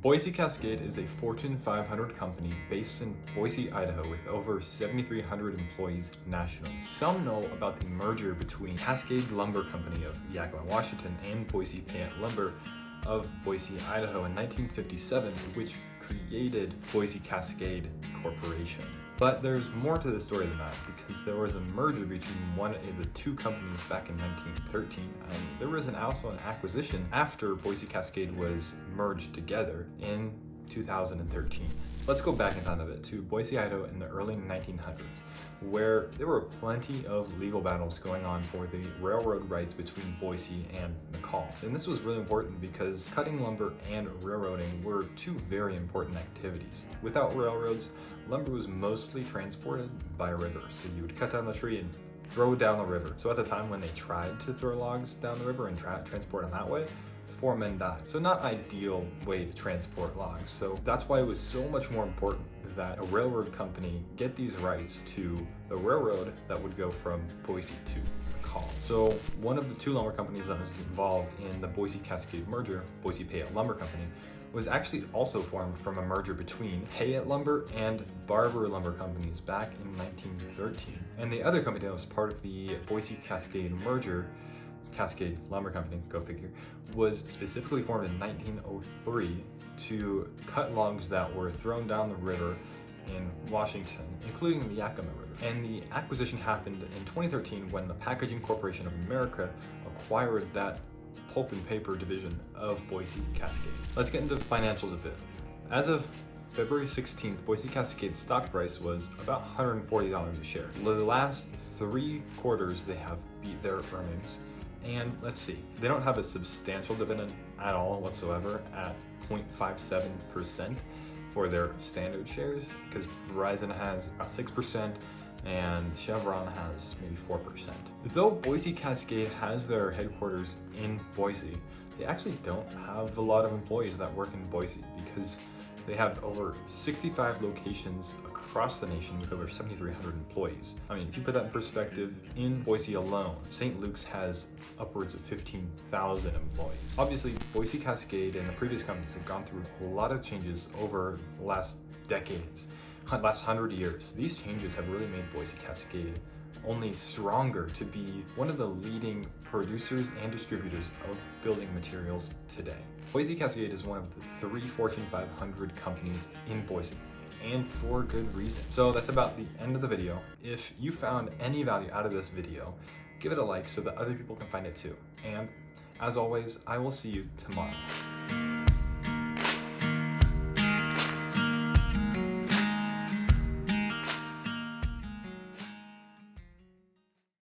Boise Cascade is a Fortune 500 company based in Boise, Idaho with over 7,300 employees nationally. Some know about the merger between Cascade Lumber Company of Yakima, Washington and Boise Lumber of Boise, Idaho in 1957, which created Boise Cascade Corporation. But there's more to the story than that, because there was a merger between one of the two companies back in 1913, and there was also an acquisition after Boise Cascade was merged together in 2013. Let's go back in time a bit to Boise, Idaho in the early 1900s, where there were plenty of legal battles going on for the railroad rights between Boise and McCall. And this was really important because cutting lumber and railroading were two very important activities. Without railroads, lumber was mostly transported by river. So you would cut down the tree and throw it down the river. So at the time when they tried to throw logs down the river and transport them that way, 4 men died. So not ideal way to transport logs. So that's why it was so much more important that a railroad company get these rights to the railroad that would go from Boise to McCall. So one of the two lumber companies that was involved in the Boise Cascade merger, Boise Lumber Company, was actually also formed from a merger between Payette Lumber and Barber Lumber Companies back in 1913. And the other company that was part of the Boise Cascade merger, Cascade Lumber Company, go figure, was specifically formed in 1903 to cut logs that were thrown down the river in Washington, including the Yakima River. And the acquisition happened in 2013 when the Packaging Corporation of America acquired that pulp and paper division of Boise Cascade. Let's get into financials a bit. As of February 16th, Boise Cascade's stock price was about $140 a share. The last 3 quarters, they have beat their earnings. And let's see, they don't have a substantial dividend at all whatsoever at 0.57% for their standard shares, because Verizon has about 6% and Chevron has maybe 4%. Though Boise Cascade has their headquarters in Boise, they actually don't have a lot of employees that work in Boise because they have over 65 locations across the nation with over 7,300 employees. I mean, if you put that in perspective, in Boise alone, St. Luke's has upwards of 15,000 employees. Obviously, Boise Cascade and the previous companies have gone through a lot of changes over the last decades, last 100 years. These changes have really made Boise Cascade only stronger to be one of the leading producers and distributors of building materials today. Boise Cascade is one of the 3 Fortune 500 companies in Boise, and for good reason. So that's about the end of the video. If you found any value out of this video, give it a like so that other people can find it too. And as always, I will see you tomorrow.